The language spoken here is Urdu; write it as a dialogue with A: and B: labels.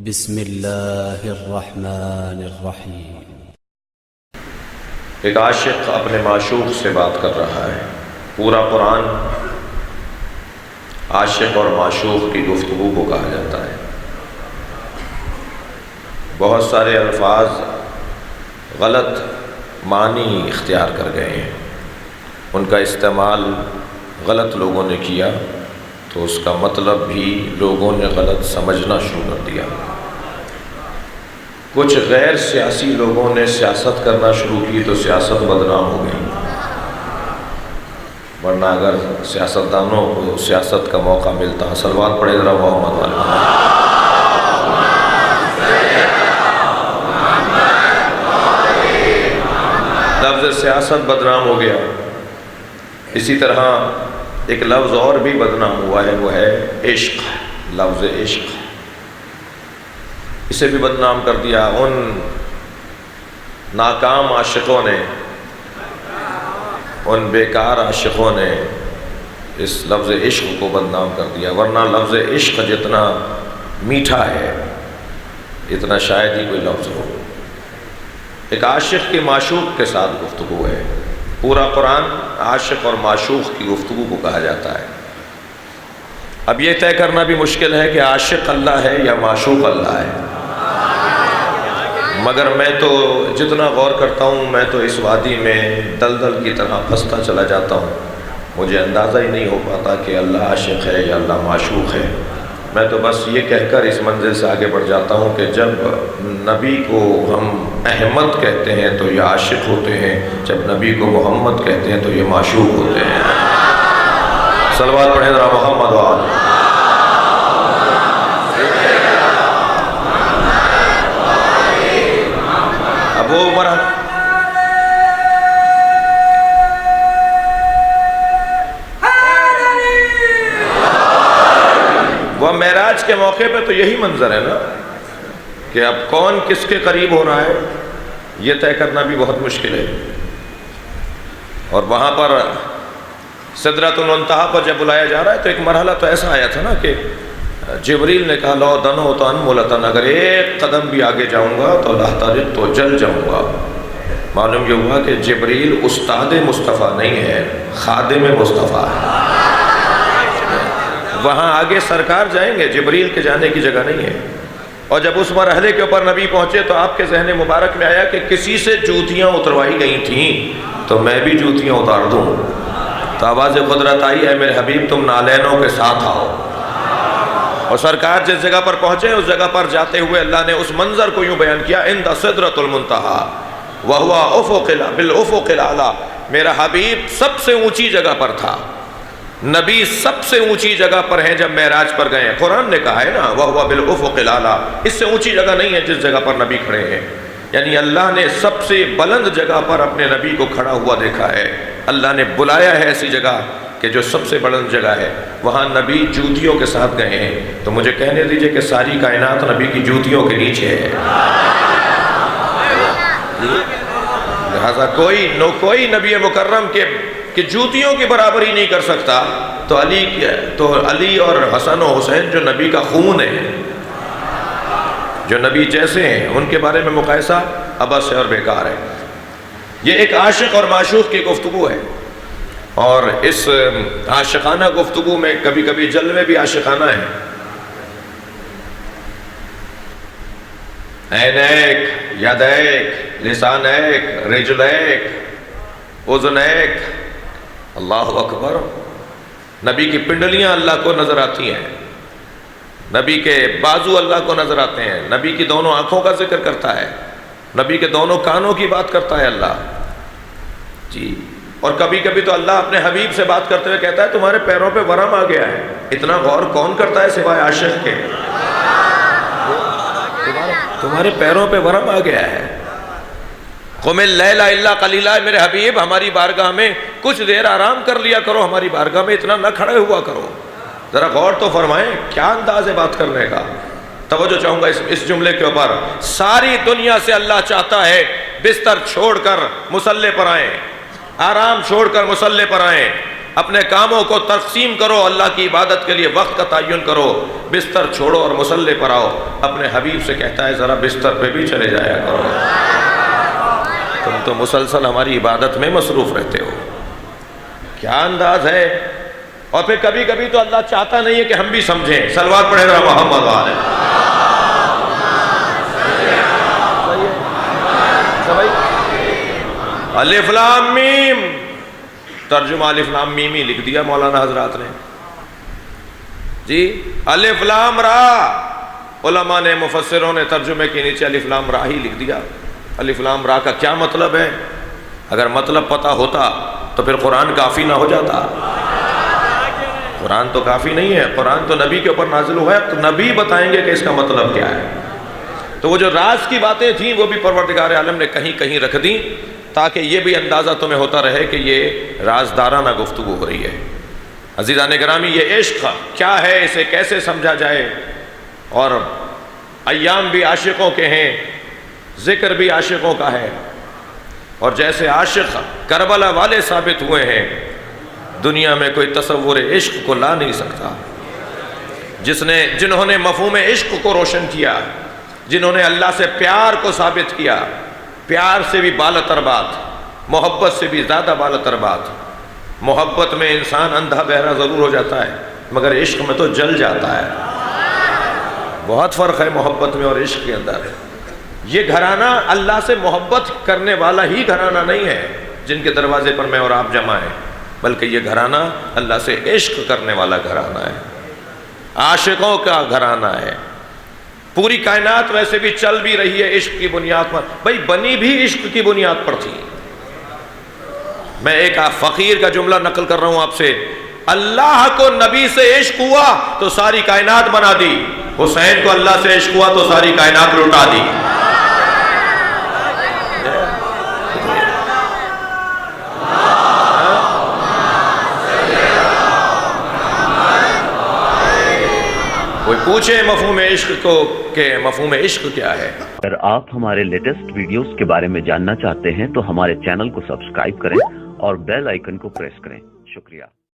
A: بسم اللہ الرحمن الرحیم۔
B: ایک عاشق اپنے معشوق سے بات کر رہا ہے۔ پورا قرآن عاشق اور معشوق کی گفتگو کو کہا جاتا ہے۔ بہت سارے الفاظ غلط معنی اختیار کر گئے ہیں، ان کا استعمال غلط لوگوں نے کیا تو اس کا مطلب بھی لوگوں نے غلط سمجھنا شروع کر دیا۔ کچھ غیر سیاسی لوگوں نے سیاست کرنا شروع کی تو سیاست بدنام ہو گئی، ورنہ اگر سیاستدانوں کو سیاست کا موقع ملتا۔ صلوات پڑھے ذرا محمد والے۔ لفظ سیاست بدنام ہو گیا، اسی طرح ایک لفظ اور بھی بدنام ہوا ہے، وہ ہے عشق۔ لفظ عشق اسے بھی بدنام کر دیا۔ ان ناکام عاشقوں نے، ان بیکار عاشقوں نے اس لفظ عشق کو بدنام کر دیا، ورنہ لفظ عشق جتنا میٹھا ہے اتنا شاید ہی کوئی لفظ ہو۔ ایک عاشق کے معشوق کے ساتھ گفتگو ہے۔ پورا قرآن عاشق اور معشوق کی گفتگو کو کہا جاتا ہے۔ اب یہ طے کرنا بھی مشکل ہے کہ عاشق اللہ ہے یا معشوق اللہ ہے، مگر میں تو جتنا غور کرتا ہوں میں تو اس وادی میں دلدل کی طرح پھنستا چلا جاتا ہوں، مجھے اندازہ ہی نہیں ہو پاتا کہ اللہ عاشق ہے یا اللہ معشوق ہے۔ میں تو بس یہ کہہ کر اس منزل سے آگے بڑھ جاتا ہوں کہ جب نبی کو ہم احمد کہتے ہیں تو یہ عاشق ہوتے ہیں، جب نبی کو محمد کہتے ہیں تو یہ معشوق ہوتے ہیں۔ صلوات پڑھیں ذرا محمد وآلہ۔ اب وہ معراج کے موقع پہ تو یہی منظر ہے نا کہ اب کون کس کے قریب ہو رہا ہے، یہ طے کرنا بھی بہت مشکل ہے۔ اور وہاں پر سدرۃ المنتہا پر جب بلایا جا رہا ہے تو ایک مرحلہ تو ایسا آیا تھا نا کہ جبریل نے کہا لو دنو تو انمولتن، اگر ایک قدم بھی آگے جاؤں گا تو لہترق تو جل جاؤں گا۔ معلوم یہ ہوا کہ جبریل استاد مصطفیٰ نہیں ہے، خادم مصطفیٰ ہے۔ وہاں آگے سرکار جائیں گے، جبریل کے جانے کی جگہ نہیں ہے۔ اور جب اس مرحلے کے اوپر نبی پہنچے تو آپ کے ذہن مبارک میں آیا کہ کسی سے جوتیاں اتروائی گئی تھیں تو میں بھی جوتیاں اتار دوں۔ تو آواز قدرت آئی، اے میرے حبیب تم نالینوں کے ساتھ آؤ۔ اور سرکار جس جگہ پر پہنچے اس جگہ پر جاتے ہوئے اللہ نے اس منظر کو یوں بیان کیا، عند سدرۃ المنتہا وہو بالافق الاعلی، میرا حبیب سب سے اونچی جگہ پر تھا، نبی سب سے اونچی جگہ پر ہیں جب معراج پر گئے۔ قرآن نے کہا ہے نا وَهُوَ بِالْأُفُقِ الْأَعْلَىٰ، اس سے اونچی جگہ نہیں ہے جس جگہ پر نبی کھڑے ہیں، یعنی اللہ نے سب سے بلند جگہ پر اپنے نبی کو کھڑا ہوا دیکھا ہے۔ اللہ نے بلایا ہے ایسی جگہ کہ جو سب سے بلند جگہ ہے، وہاں نبی جوتیوں کے ساتھ گئے ہیں۔ تو مجھے کہنے دیجئے کہ ساری کائنات نبی کی جوتیوں کے نیچے ہے، لہذا کوئی نبی مکرم کہ جوتیوں کی برابری نہیں کر سکتا۔ تو علی اور حسن و حسین جو نبی کا خون ہے، جو نبی جیسے ہیں، ان کے بارے میں مقایسہ عبث ہے اور بیکار ہے۔ یہ ایک عاشق اور معشوق کی گفتگو ہے، اور اس عاشقانہ گفتگو میں کبھی کبھی جلوے بھی عاشقانہ ہیں۔ عینیک، یدیک، لسانیک، رجلیک، اذنیک، اللہ اکبر۔ نبی کی پنڈلیاں اللہ کو نظر آتی ہیں، نبی کے بازو اللہ کو نظر آتے ہیں، نبی کی دونوں آنکھوں کا ذکر کرتا ہے، نبی کے دونوں کانوں کی بات کرتا ہے اللہ جی۔ اور کبھی کبھی تو اللہ اپنے حبیب سے بات کرتے ہوئے کہتا ہے تمہارے پیروں پہ ورم آ گیا ہے۔ اتنا غور کون کرتا ہے سوائے عاشق کے؟ تمہارے پیروں پہ ورم آ گیا ہے۔ قم اللیل الا قلیلا، میرے حبیب ہماری بارگاہ میں کچھ دیر آرام کر لیا کرو، ہماری بارگاہ میں اتنا نہ کھڑے ہوا کرو۔ ذرا غور تو فرمائیں، کیا انداز ہے بات کرنے کا۔ توجہ چاہوں گا اس جملے کے اوپر۔ ساری دنیا سے اللہ چاہتا ہے بستر چھوڑ کر مصلی پر آئیں، آرام چھوڑ کر مصلی پر آئیں، اپنے کاموں کو تقسیم کرو، اللہ کی عبادت کے لیے وقت کا تعین کرو، بستر چھوڑو اور مصلی پر آؤ۔ اپنے حبیب سے کہتا ہے ذرا بستر پہ بھی چلے جایا کرو، تم تو مسلسل ہماری عبادت میں مصروف رہتے ہو۔ کیا انداز ہے! اور پھر کبھی کبھی تو اللہ چاہتا نہیں ہے کہ ہم بھی سمجھیں۔ صلوات پڑھیں ذرا محمد والے۔ الف لام میم، ترجمہ الف لام میم ہی لکھ دیا مولانا حضرات نے جی۔ الف لام را، علماء نے مفسروں نے ترجمے کے نیچے الف لام را ہی لکھ دیا۔ الف لام را کا کیا مطلب ہے؟ اگر مطلب پتہ ہوتا تو پھر قرآن کافی نہ ہو جاتا۔ قرآن تو کافی نہیں ہے، قرآن تو نبی کے اوپر نازل ہوا ہے، تو نبی بتائیں گے کہ اس کا مطلب کیا ہے۔ تو وہ جو راز کی باتیں تھیں وہ بھی پروردگار عالم نے کہیں کہیں رکھ دیں تاکہ یہ بھی اندازہ تمہیں ہوتا رہے کہ یہ رازدارانہ گفتگو ہو رہی ہے۔ عزیزان گرامی، یہ عشق کیا ہے، اسے کیسے سمجھا جائے؟ اور ایام بھی عاشقوں کے ہیں، ذکر بھی عاشقوں کا ہے، اور جیسے عاشق کربلا والے ثابت ہوئے ہیں، دنیا میں کوئی تصور عشق کو لا نہیں سکتا۔ جنہوں نے مفہوم عشق کو روشن کیا، جنہوں نے اللہ سے پیار کو ثابت کیا، پیار سے بھی بالا تر بات، محبت سے بھی زیادہ بالا تر بات۔ محبت میں انسان اندھا بہرا ضرور ہو جاتا ہے، مگر عشق میں تو جل جاتا ہے۔ بہت فرق ہے محبت میں اور عشق کے اندر۔ یہ گھرانہ اللہ سے محبت کرنے والا ہی گھرانہ نہیں ہے جن کے دروازے پر میں اور آپ جمع ہیں، بلکہ یہ گھرانہ اللہ سے عشق کرنے والا گھرانہ ہے، عاشقوں کا گھرانہ ہے۔ پوری کائنات ویسے بھی چل بھی رہی ہے عشق کی بنیاد پر، بھئی بنی بھی عشق کی بنیاد پر تھی۔ میں ایک فقیر کا جملہ نقل کر رہا ہوں آپ سے، اللہ کو نبی سے عشق ہوا تو ساری کائنات بنا دی، حسین کو اللہ سے عشق ہوا تو ساری کائنات لوٹا دی۔ کوئی پوچھے مفہوم عشق کو کہ مفہوم عشق کیا ہے؟
C: اگر آپ ہمارے لیٹسٹ ویڈیوز کے بارے میں جاننا چاہتے ہیں تو ہمارے چینل کو سبسکرائب کریں اور بیل آئیکن کو پریس کریں۔ شکریہ۔